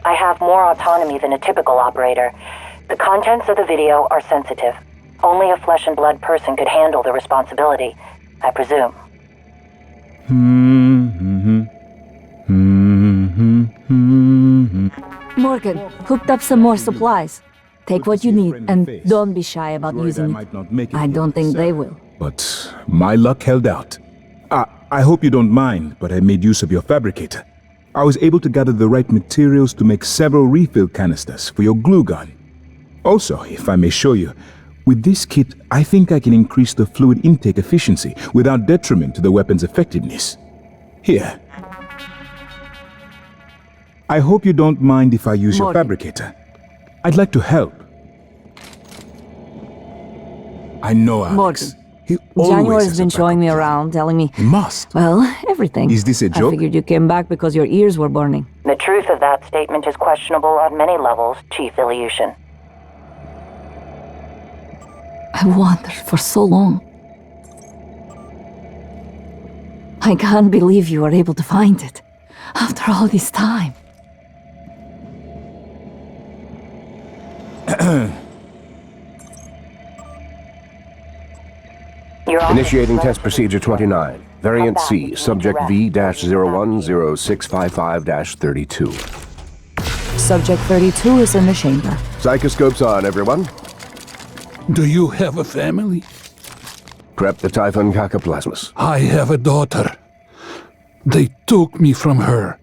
I have more autonomy than a typical operator. The contents of the video are sensitive. Only a flesh and blood person could handle the responsibility, I presume. Morgan, hooked up some more supplies. Take what you need, and don't be shy about using it. I don't think they will. But my luck held out. I hope you don't mind, but I made use of your fabricator. I was able to gather the right materials to make several refill canisters for your glue gun. Also, if I may show you, with this kit, I think I can increase the fluid intake efficiency without detriment to the weapon's effectiveness. Here. I hope you don't mind if I use your fabricator. I'd like to help. I know Alex. Morgan. He always January's been showing me around, telling me... He must. Well, everything. Is this a joke? I figured you came back because your ears were burning. The truth of that statement is questionable on many levels, Chief Ilyushin. I've wandered for so long. I can't believe you were able to find it. After all this time. Initiating test procedure 29. Variant C, subject V-010655-32. Subject 32 is in the chamber. Psychoscopes on, everyone. Do you have a family? Prep the Typhon Cacoplasmus. I have a daughter. They took me from her.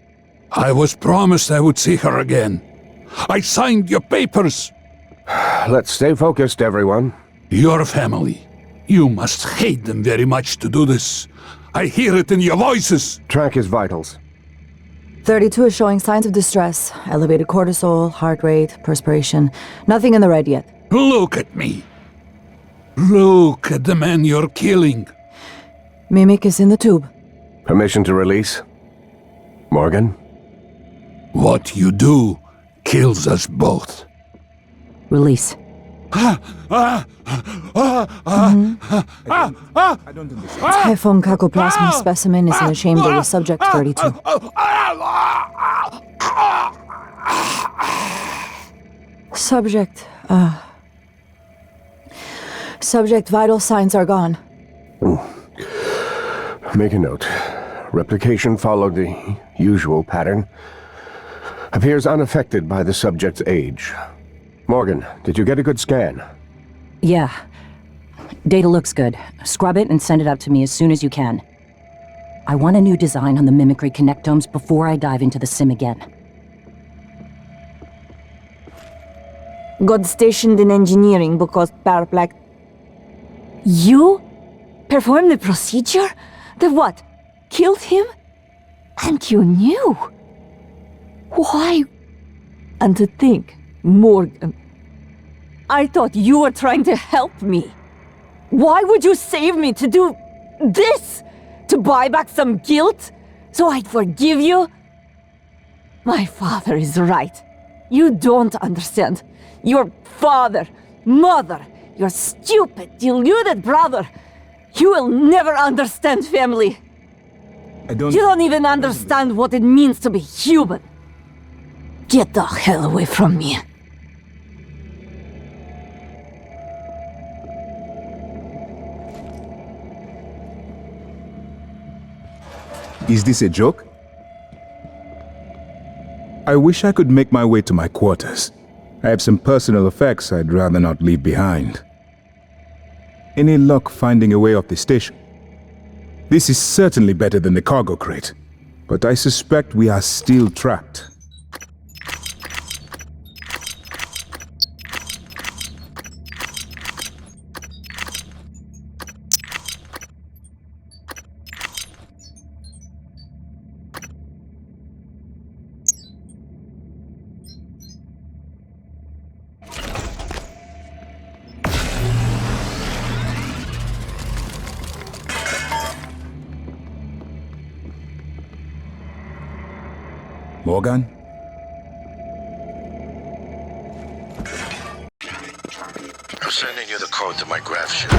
I was promised I would see her again. I signed your papers. Let's stay focused, everyone. Your family. You must hate them very much to do this. I hear it in your voices. Track his vitals. 32 is showing signs of distress. Elevated cortisol, heart rate, perspiration. Nothing in the red yet. Look at me. Look at the man you're killing. Mimic is in the tube. Permission to release? Morgan? What you do kills us both. Release. I don't understand. Typhon Cacoplasma specimen is in the chamber with subject 32. Subject vital signs are gone. Make a note. Replication followed the usual pattern. Appears unaffected by the subject's age. Morgan, did you get a good scan? Yeah. Data looks good. Scrub it and send it up to me as soon as you can. I want a new design on the mimicry connectomes before I dive into the sim again. Got stationed in engineering because Paraplac... You? Performed the procedure? The what? Killed him? And you knew? Why? And to think, Morgan... I thought you were trying to help me. Why would you save me to do this? To buy back some guilt? So I'd forgive you? My father is right. You don't understand. Your father, mother, your stupid, deluded brother. You will never understand family. You don't even understand what it means to be human. Get the hell away from me. Is this a joke? I wish I could make my way to my quarters. I have some personal effects I'd rather not leave behind. Any luck finding a way off the station? This is certainly better than the cargo crate, but I suspect we are still trapped. Morgan? I'm sending you the code to my graph ship.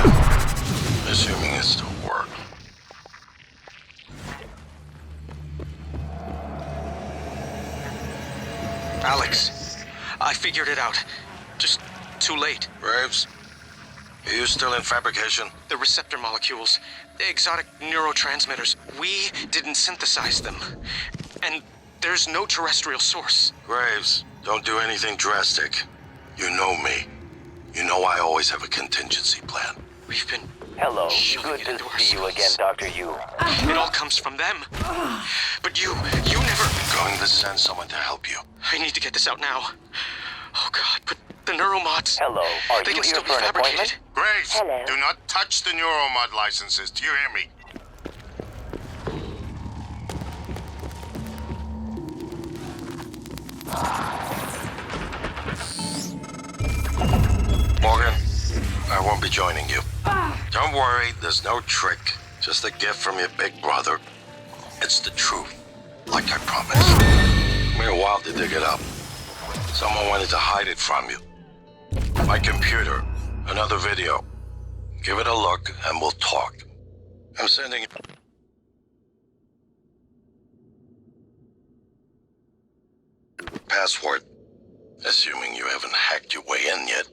Assuming it still works. Alex, I figured it out. Just too late. Graves, are you still in fabrication? The receptor molecules, the exotic neurotransmitters, we didn't synthesize them. And there's no terrestrial source. Graves, don't do anything drastic. You know me. You know I always have a contingency plan. We've been Hello, shoving good it to into see you ourselves. again, Dr. Yu. It all comes from them. But you never... I'm going to send someone to help you. I need to get this out now. Oh God, but the neuromods... Hello, are They you can here still be for an fabricated. appointment? Graves, Hello. do not touch the neuromod licenses. Do you hear me? Morgan, I won't be joining you. Don't worry, there's no trick. Just a gift from your big brother. It's the truth, like I promised. Took me a while to dig it up. Someone wanted to hide it from you. My computer, another video. Give it a look and we'll talk. I'm sending it. Password. Assuming you haven't hacked your way in yet.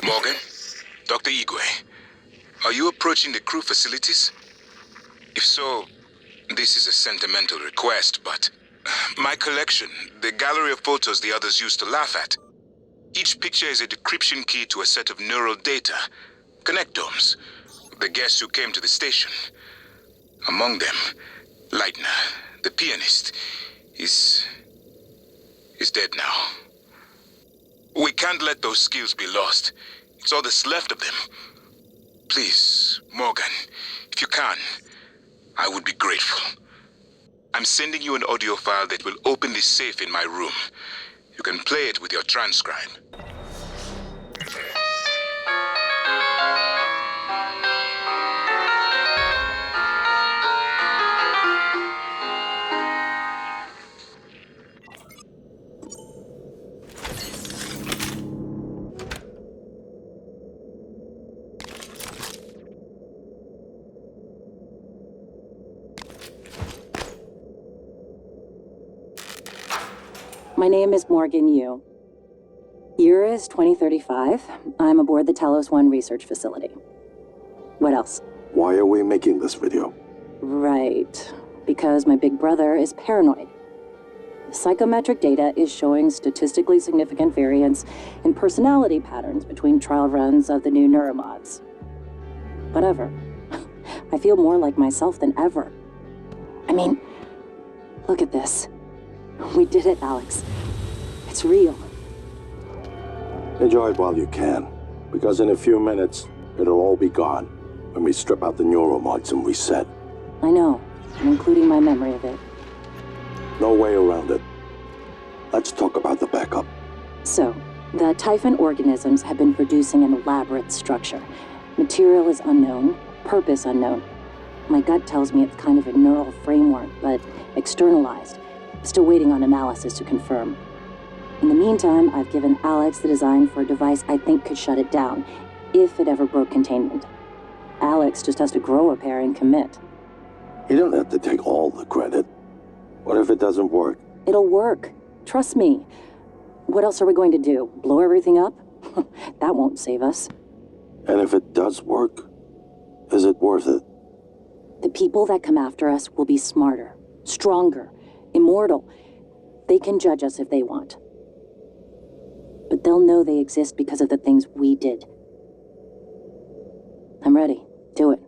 Morgan? Dr. Igwe, are you approaching the crew facilities? If so, this is a sentimental request, but my collection, the gallery of photos the others used to laugh at. Each picture is a decryption key to a set of neural data, connectomes, the guests who came to the station. Among them, Leitner, the pianist, is dead now. We can't let those skills be lost. It's all that's left of them. Please, Morgan, if you can, I would be grateful. I'm sending you an audio file that will open this safe in my room. You can play it with your transcribe. My name is Morgan Yu. Year is 2035. I'm aboard the Talos 1 research facility. What else? Why are we making this video? Right. Because my big brother is paranoid. Psychometric data is showing statistically significant variance in personality patterns between trial runs of the new neuromods. Whatever. I feel more like myself than ever. I mean, look at this. We did it, Alex. It's real. Enjoy it while you can, because in a few minutes, it'll all be gone when we strip out the neuromods and reset. I know, including my memory of it. No way around it. Let's talk about the backup. So, the Typhon organisms have been producing an elaborate structure. Material is unknown, purpose unknown. My gut tells me it's kind of a neural framework, but externalized. Still waiting on analysis to confirm. In the meantime, I've given Alex the design for a device I think could shut it down, if it ever broke containment. Alex just has to grow a pair and commit. You don't have to take all the credit. What if it doesn't work? It'll work. Trust me. What else are we going to do? Blow everything up? That won't save us. And if it does work, is it worth it? The people that come after us will be smarter, stronger, immortal. They can judge us if they want. But they'll know they exist because of the things we did. I'm ready. Do it.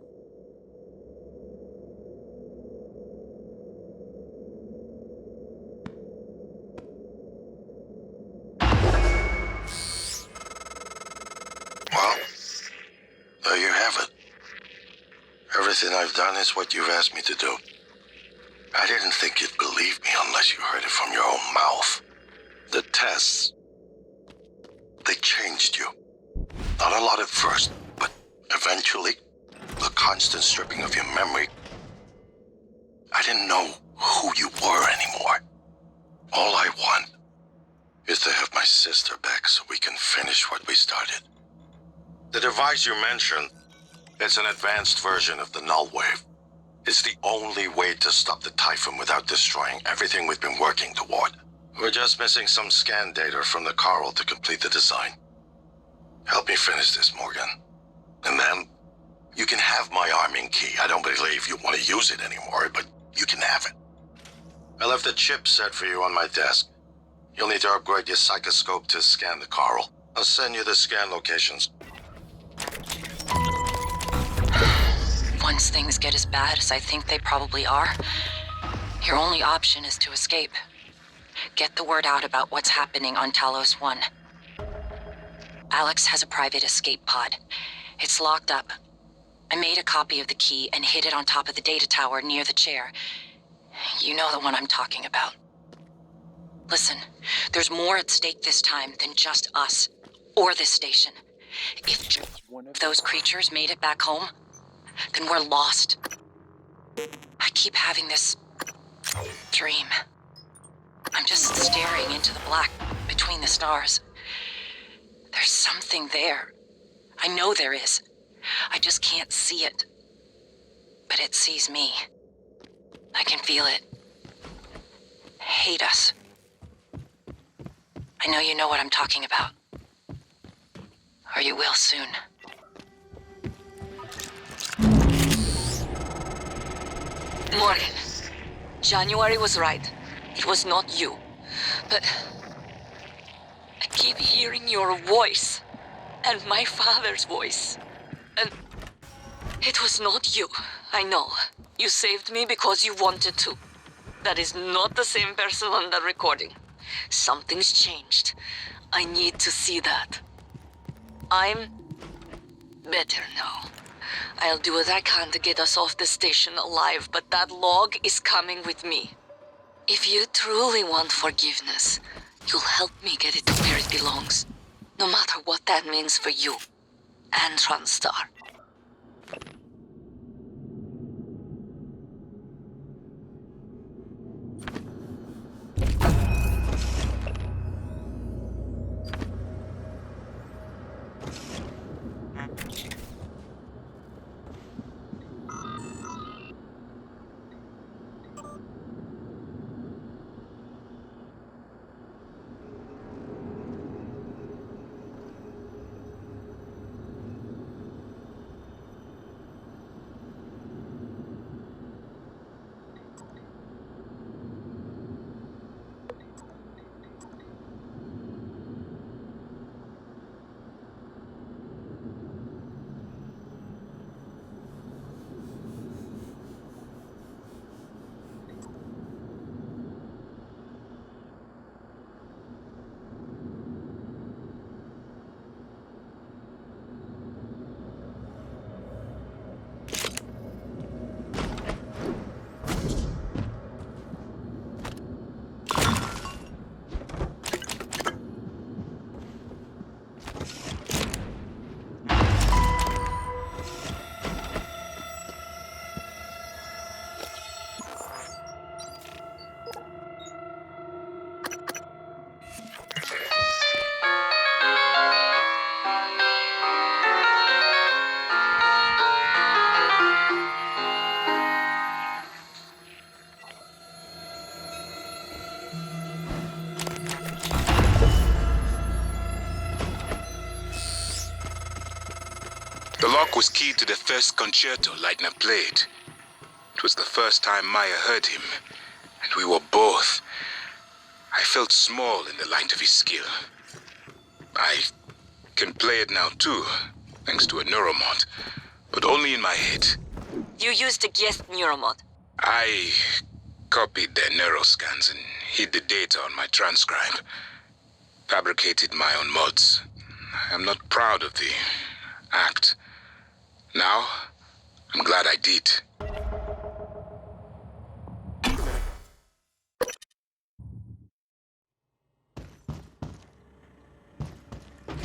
Well, there you have it. Everything I've done is what you've asked me to do. I didn't think you'd believe me unless you heard it from your own mouth. The tests, they changed you. Not a lot at first, but eventually, the constant stripping of your memory. I didn't know who you were anymore. All I want is to have my sister back so we can finish what we started. The device you mentioned, it's an advanced version of the null wave. It's the only way to stop the Typhon without destroying everything we've been working toward. We're just missing some scan data from the coral to complete the design. Help me finish this, Morgan. And then, you can have my arming key. I don't believe you want to use it anymore, but you can have it. I left the chip set for you on my desk. You'll need to upgrade your psychoscope to scan the coral. I'll send you the scan locations. Once things get as bad as I think they probably are, your only option is to escape. Get the word out about what's happening on Talos 1. Alex has a private escape pod. It's locked up. I made a copy of the key and hid it on top of the data tower near the chair. You know the one I'm talking about. Listen, there's more at stake this time than just us, or this station. If those creatures made it back home, then we're lost. I keep having this dream. I'm just staring into the black between the stars. There's something there. I know there is. I just can't see it. But it sees me. I can feel it. Hate us. I know you know what I'm talking about. Or you will soon. Morgan, January was right. It was not you. But I keep hearing your voice. And my father's voice. And it was not you. I know. You saved me because you wanted to. That is not the same person on that recording. Something's changed. I need to see that. I'm better now. I'll do what I can to get us off the station alive, but that log is coming with me. If you truly want forgiveness, you'll help me get it to where it belongs. No matter what that means for you and TranStar. The lock was keyed to the first concerto Leitner played. It was the first time Maya heard him, and we were both. I felt small in the light of his skill. I can play it now too, thanks to a neuromod, but only in my head. You used a guest neuromod. I copied their neuroscans and hid the data on my transcribe. Fabricated my own mods. I am not proud of the act. Now, I'm glad I did.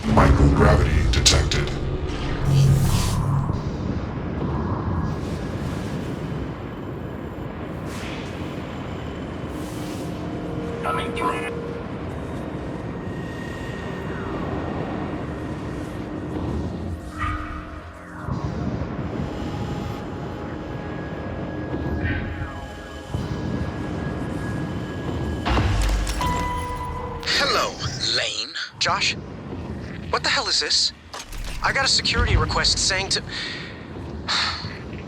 Microgravity detected. Coming through. Hello, Lane. Josh? What the hell is this? I got a security request saying to...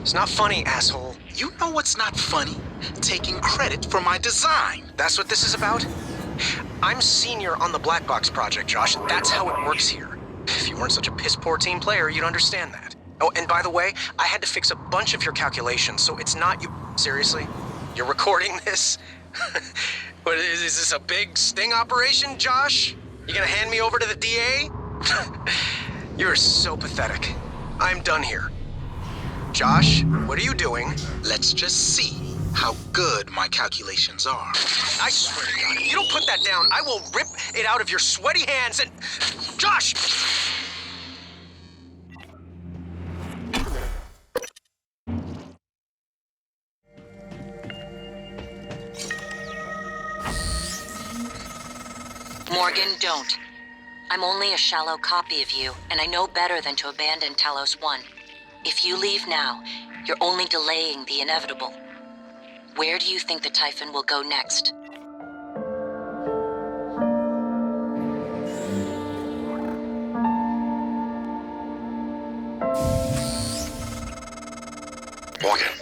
It's not funny, asshole. You know what's not funny? Taking credit for my design. That's what this is about? I'm senior on the Black Box project, Josh. That's how it works here. If you weren't such a piss-poor team player, you'd understand that. Oh, and by the way, I had to fix a bunch of your calculations, so it's not you... Seriously? You're recording this? What, is this a big sting operation, Josh? You gonna hand me over to the DA? You're so pathetic. I'm done here. Josh, what are you doing? Let's just see how good my calculations are. I swear to God, if you don't put that down, I will rip it out of your sweaty hands and... Josh! Morgan, don't. I'm only a shallow copy of you, and I know better than to abandon Talos 1. If you leave now, you're only delaying the inevitable. Where do you think the Typhon will go next? Morgan,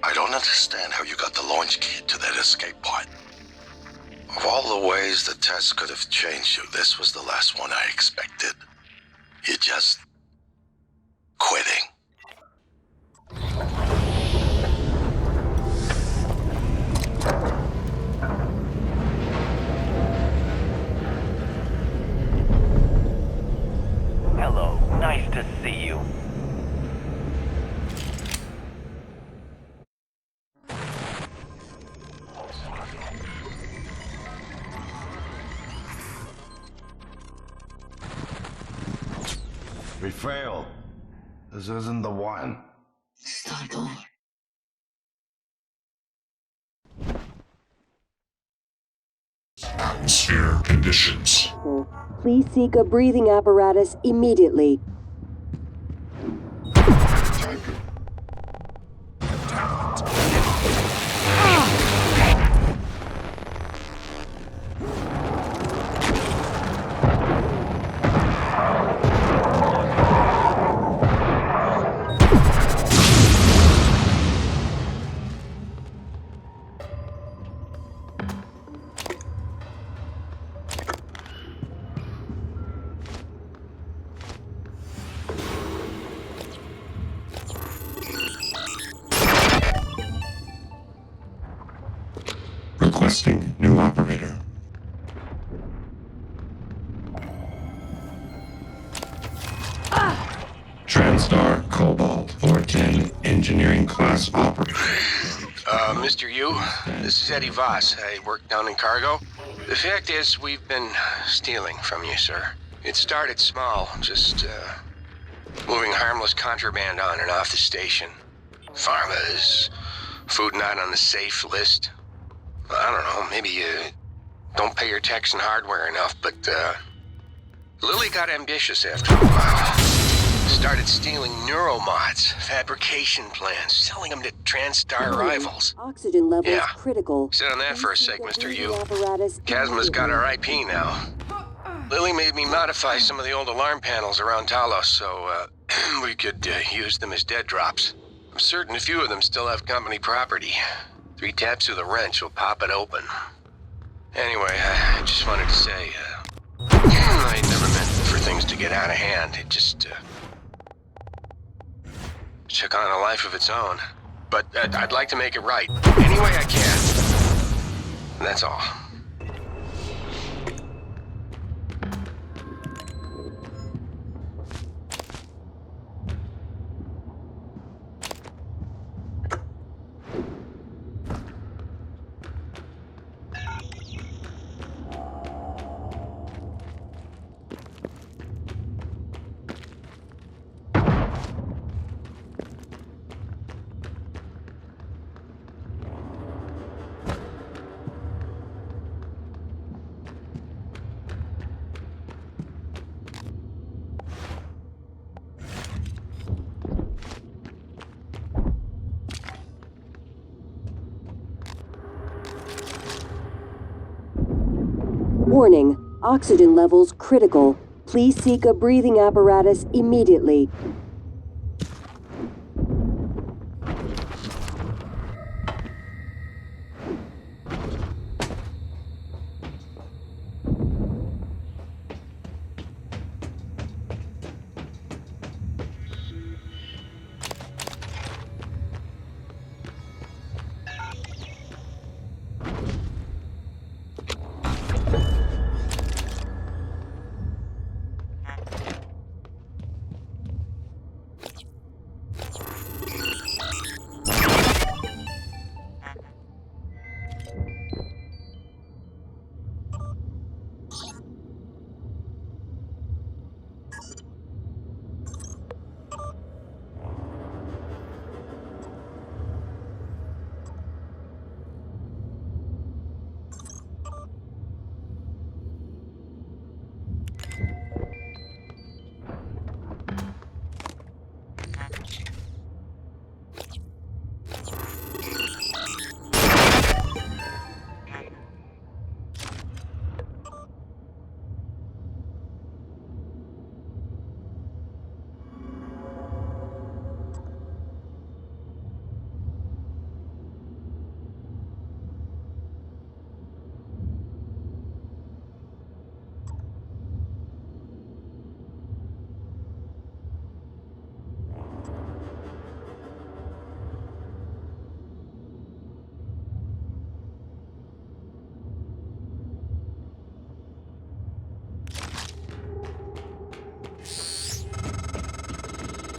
I don't understand how you got the launch key to that escape pod. Of all the ways the test could have changed you, this was the last one I expected. You're just... quitting. Hello, nice to see you. We failed. This isn't the one. Start over. Atmosphere conditions. Please seek a breathing apparatus immediately. Requesting new operator. TranStar Cobalt 410 engineering class operator. Mr. Yu, this is Eddie Voss. I work down in cargo. The fact is, we've been stealing from you, sir. It started small, just moving harmless contraband on and off the station. Pharmas, food not on the safe list. I don't know, maybe you don't pay your techs and hardware enough, but Lily got ambitious after a while. Started stealing neuromods, fabrication plans, selling them to TranStar rivals. Oxygen levels Yeah. critical. Sit on that for a sec, Mr. Yu. Chasma's got our IP now. Lily made me modify some of the old alarm panels around Talos, so We could use them as dead drops. I'm certain a few of them still have company property. 3 taps of the wrench will pop it open. Anyway, I just wanted to say, I never meant for things to get out of hand. It just, took on a life of its own. But I'd like to make it right, any way I can. That's all. Warning, oxygen levels critical. Please seek a breathing apparatus immediately.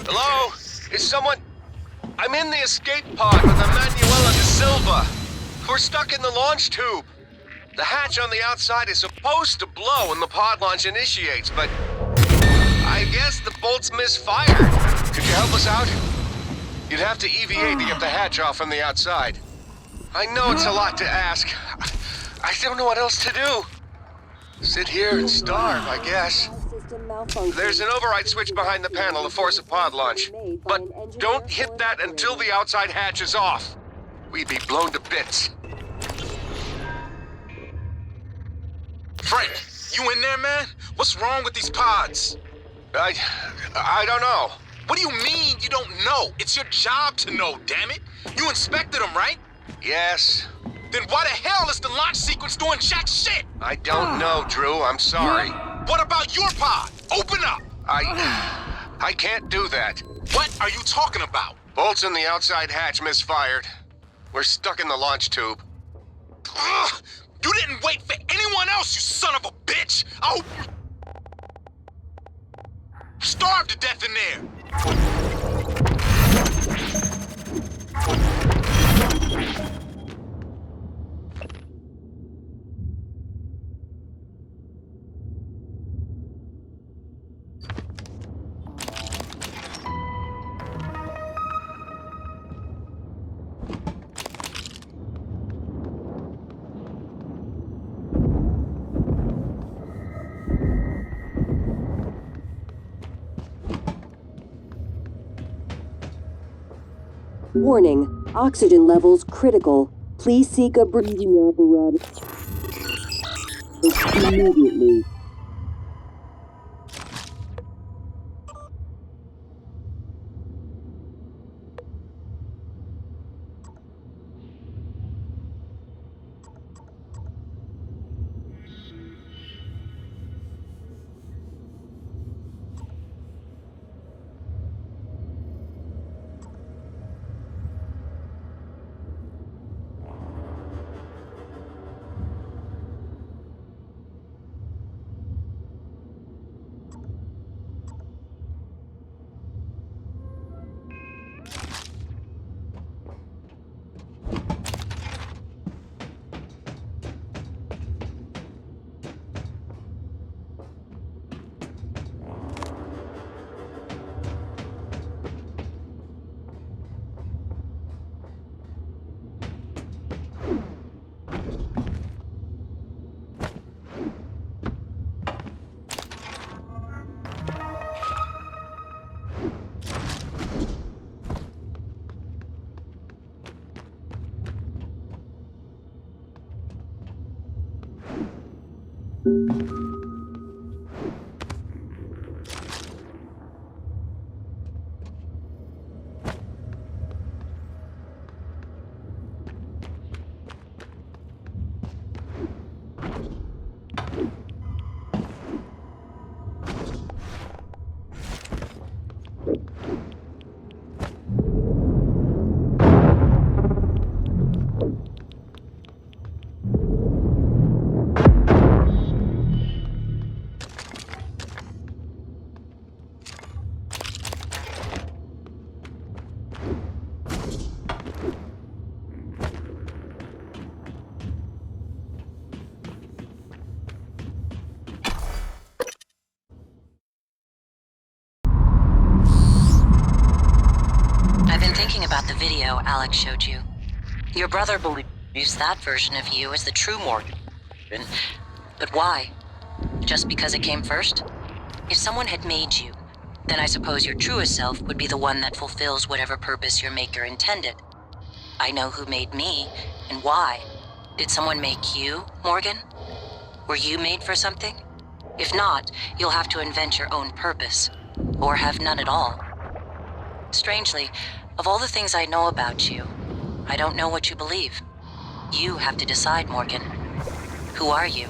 Hello? Is someone... I'm in the escape pod with Emanuela de Silva. We're stuck in the launch tube. The hatch on the outside is supposed to blow when the pod launch initiates, but... I guess the bolt's misfired. Could you help us out? You'd have to EVA to get the hatch off from the outside. I know it's a lot to ask. I don't know what else to do. Sit here and starve, I guess. There's an override switch behind the panel to force a pod launch. But don't hit that until the outside hatch is off. We'd be blown to bits. Frank, you in there, man? What's wrong with these pods? I don't know. What do you mean you don't know? It's your job to know, damn it. You inspected them, right? Yes. Then why the hell is the launch sequence doing jack shit? I don't know, Drew. I'm sorry. What about your pod? Open up! I can't do that. What are you talking about? Bolts in the outside hatch misfired. We're stuck in the launch tube. Ugh! You didn't wait for anyone else, you son of a bitch! I'll... starve to death in there! Warning, oxygen levels critical. Please seek a breathing apparatus immediately. video Alex showed you. Your brother believes that version of you is the true Morgan. But why? Just because it came first? If someone had made you, then I suppose your truest self would be the one that fulfills whatever purpose your maker intended. I know who made me, and why. Did someone make you, Morgan? Were you made for something? If not, you'll have to invent your own purpose. Or have none at all. Strangely, of all the things I know about you, I don't know what you believe. You have to decide, Morgan. Who are you?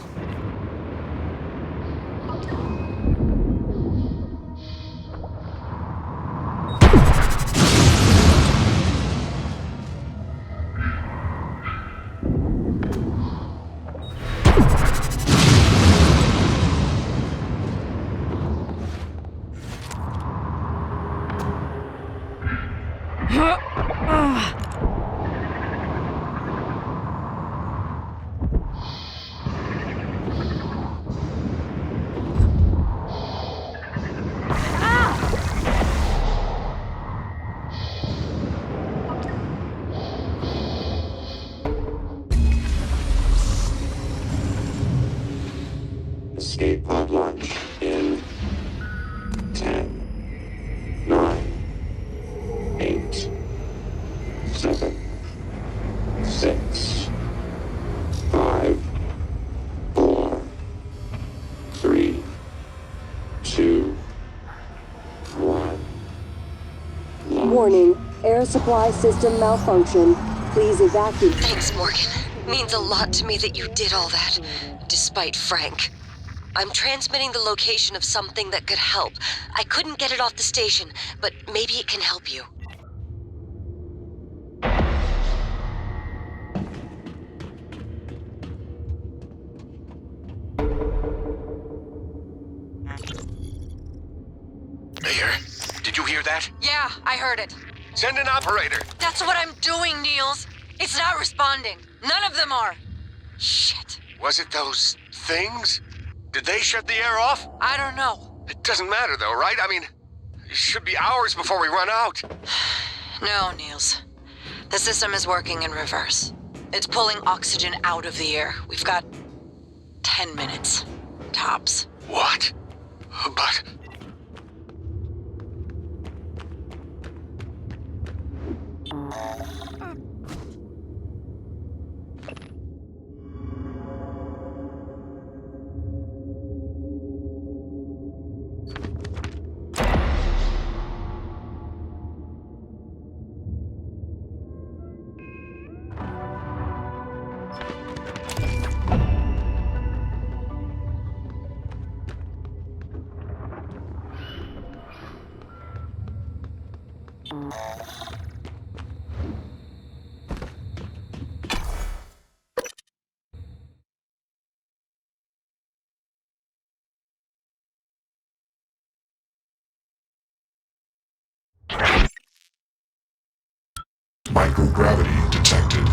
Escape pod launch in 10, 9, 8, 7, 6, 5, 4, 3, 2, 1. Warning, air supply system malfunction. Please evacuate. Thanks, Morgan. Means a lot to me that you did all that, despite Frank. I'm transmitting the location of something that could help. I couldn't get it off the station, but maybe it can help you. Mayor, did you hear that? Yeah, I heard it. Send an operator. That's what I'm doing, Niels. It's not responding. None of them are. Shit. Was it those things? Did they shut the air off? I don't know. It doesn't matter though, right? I mean, it should be hours before we run out. No, Niels. The system is working in reverse. It's pulling oxygen out of the air. We've got 10 minutes. Tops. What? But... Microgravity detected.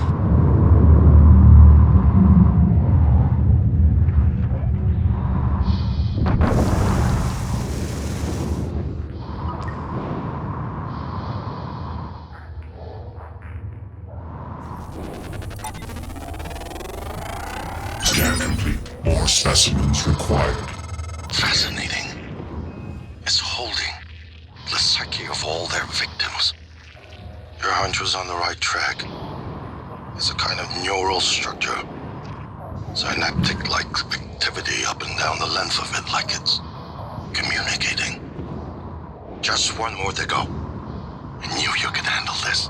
Scan complete. More specimens required. Fascinating. It's holding the psyche of all their victims. Your hunch was on the right track. It's a kind of neural structure. Synaptic-like activity up and down the length of it, like it's communicating. Just one more to go. I knew you could handle this.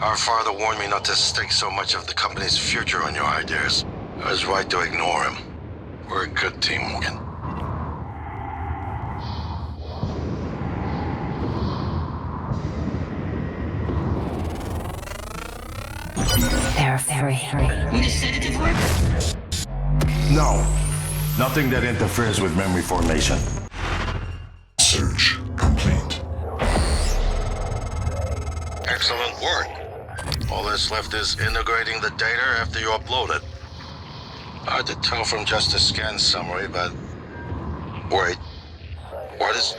Our father warned me not to stake so much of the company's future on your ideas. I was right to ignore him. We're a good team, Morgan. They're free. Will the sedative work? No. Nothing that interferes with memory formation. Search complete. Excellent work. All that's left is integrating the data after you upload it. Hard to tell from just a scan summary, but... Wait. What is...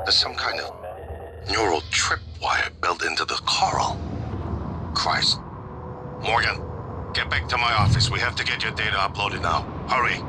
There's some kind of neural tripwire built into the coral. Christ. Morgan, get back to my office. We have to get your data uploaded now. Hurry.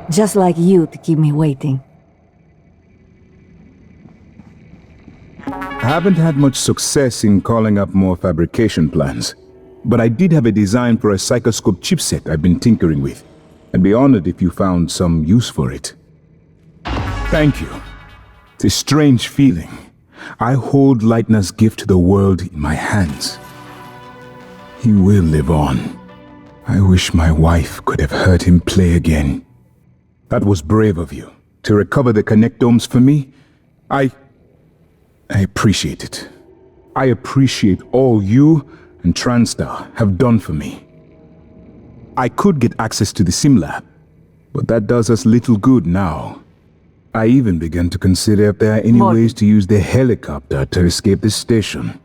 Just like you to keep me waiting. I haven't had much success in calling up more fabrication plans, but I did have a design for a psychoscope chipset I've been tinkering with. I'd be honored if you found some use for it. Thank you. It's a strange feeling. I hold Leitner's gift to the world in my hands. He will live on. I wish my wife could have heard him play again. That was brave of you, to recover the connectomes for me. I appreciate it. I appreciate all you and TranStar have done for me. I could get access to the SimLab, but that does us little good now. I even began to consider if there are any ways to use the helicopter to escape the station.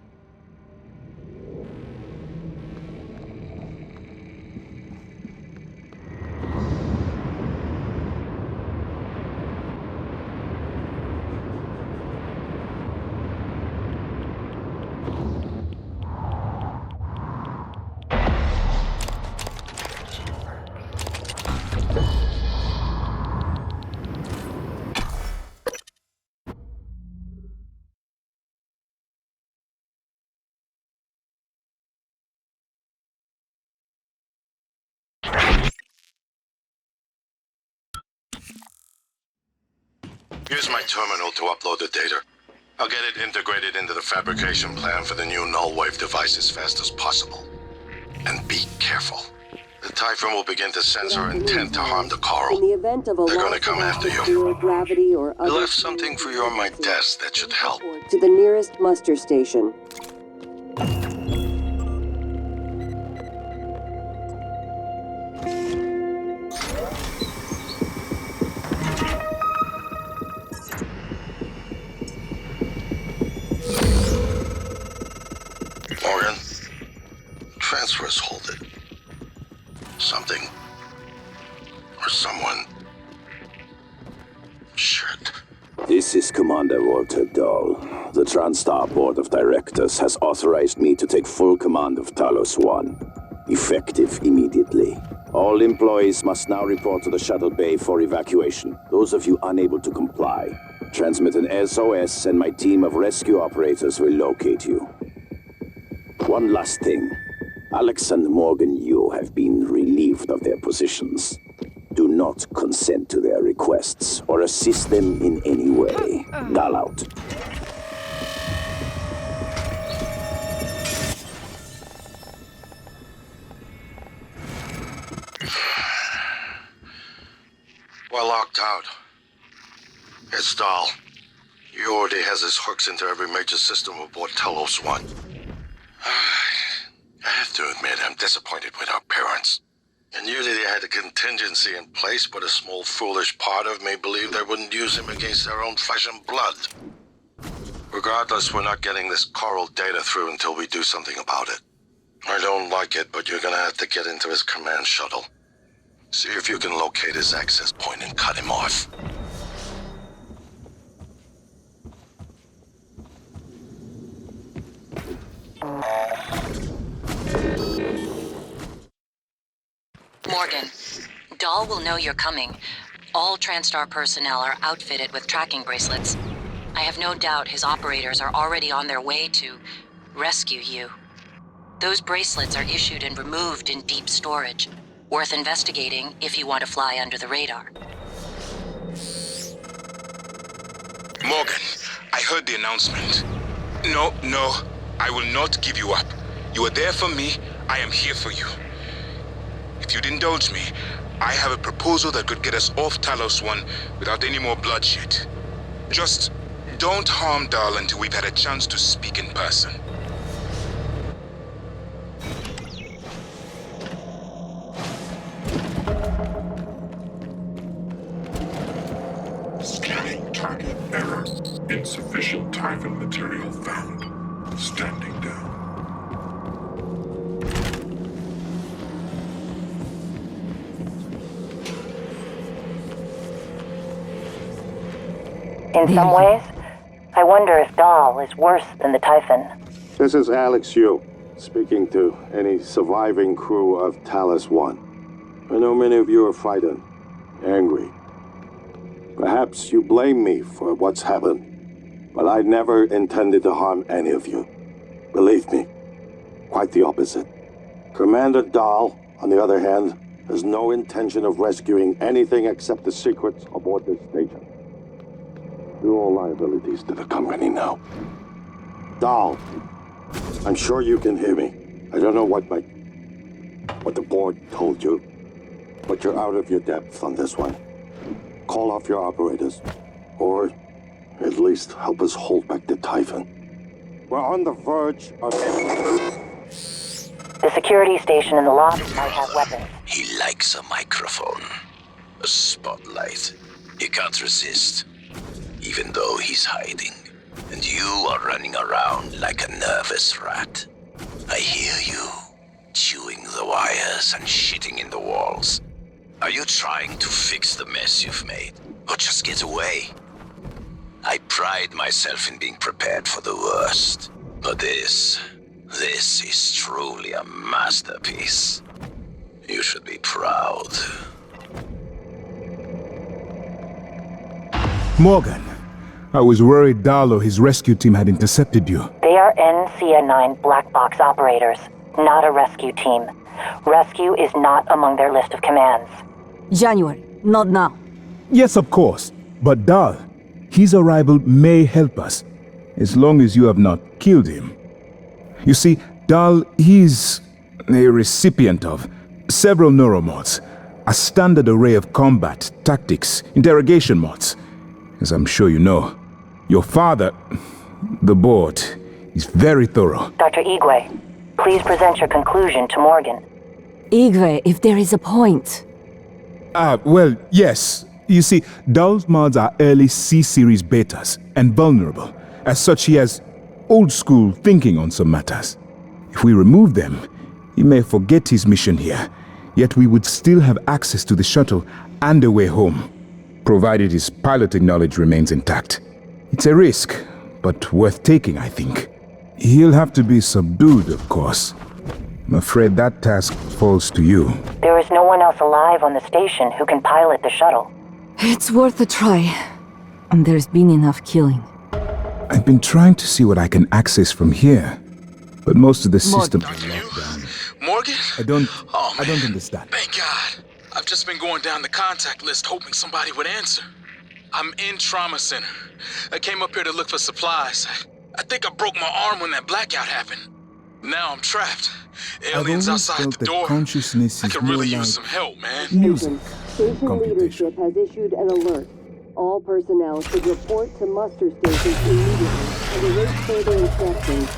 Use my terminal to upload the data. I'll get it integrated into the fabrication plan for the new null wave device as fast as possible. And be careful. The Typhon will begin to sense our intent to harm the coral. In the event of a They're loss gonna come of after you. atmosphere, gravity, or I other left something for you on my desk that should help. to the nearest muster station. Morgan, transfers hold it. Something or someone should. This is Commander Walter Dahl. The TranStar Board of Directors has authorized me to take full command of Talos 1, effective immediately. All employees must now report to the shuttle bay for evacuation. Those of you unable to comply, transmit an SOS and my team of rescue operators will locate you. One last thing. Alex and Morgan Yu have been relieved of their positions. Do not consent to their requests or assist them in any way. Dahl out. We're locked out. It's Dahl. He already has his hooks into every major system aboard Talos 1. I have to admit, I'm disappointed with our parents. And you that he had a contingency in place, but a small foolish part of me believed they wouldn't use him against their own flesh and blood. Regardless, we're not getting this coral data through until we do something about it. I don't like it, but you're gonna have to get into his command shuttle. See if you can locate his access point and cut him off. Morgan, Dahl will know you're coming. All TranStar personnel are outfitted with tracking bracelets. I have no doubt his operators are already on their way to rescue you. Those bracelets are issued and removed in deep storage. Worth investigating if you want to fly under the radar. Morgan, I heard the announcement. No, I will not give you up. You are there for me, I am here for you. If you'd indulge me, I have a proposal that could get us off Talos 1 without any more bloodshed. Just don't harm Dahl until we've had a chance to speak in person. Scanning target error. Insufficient Typhon material found. Standing down. In some ways, I wonder if Dahl is worse than the Typhon. This is Alex Yu, speaking to any surviving crew of Talos 1. I know many of you are frightened, angry. Perhaps you blame me for what's happened, but I never intended to harm any of you. Believe me, quite the opposite. Commander Dahl, on the other hand, has no intention of rescuing anything except the secrets aboard this station. Dual liabilities to the company now. Dahl, I'm sure you can hear me. I don't know what the board told you, but you're out of your depth on this one. Call off your operators, or at least help us hold back the Typhon. We're on the verge of... The security station in the lobby might have weapons. He likes a microphone, a spotlight. He can't resist, even though he's hiding. And you are running around like a nervous rat. I hear you, chewing the wires and shitting in the walls. Are you trying to fix the mess you've made, or just get away? I pride myself in being prepared for the worst, but this is truly a masterpiece. You should be proud. Morgan, I was worried Dahl or his rescue team had intercepted you. They are NCN9 black box operators, not a rescue team. Rescue is not among their list of commands. January, not now. Yes, of course. But Dahl, his arrival may help us, as long as you have not killed him. You see, Dahl is a recipient of several neuromods, a standard array of combat, tactics, interrogation mods. As I'm sure you know, your father, the board, is very thorough. Dr. Igwe, please present your conclusion to Morgan. Igwe, if there is a point. Well, yes. You see, Dahl's mods are early C-series betas and vulnerable. As such, he has old-school thinking on some matters. If we remove them, he may forget his mission here, yet we would still have access to the shuttle and a way home, provided his piloting knowledge remains intact. It's a risk, but worth taking, I think. He'll have to be subdued, of course. I'm afraid that task falls to you. There is no one else alive on the station who can pilot the shuttle. It's worth a try. And there's been enough killing. I've been trying to see what I can access from here, but most of the systems are locked down. Morgan? I don't understand. Thank God. I've just been going down the contact list hoping somebody would answer. I'm in Trauma Center. I came up here to look for supplies. I think I broke my arm when that blackout happened. Now I'm trapped. Aliens outside the door. I could really use some help, man. Music. Station leadership has issued an alert. All personnel should report to muster stations immediately and await further instructions.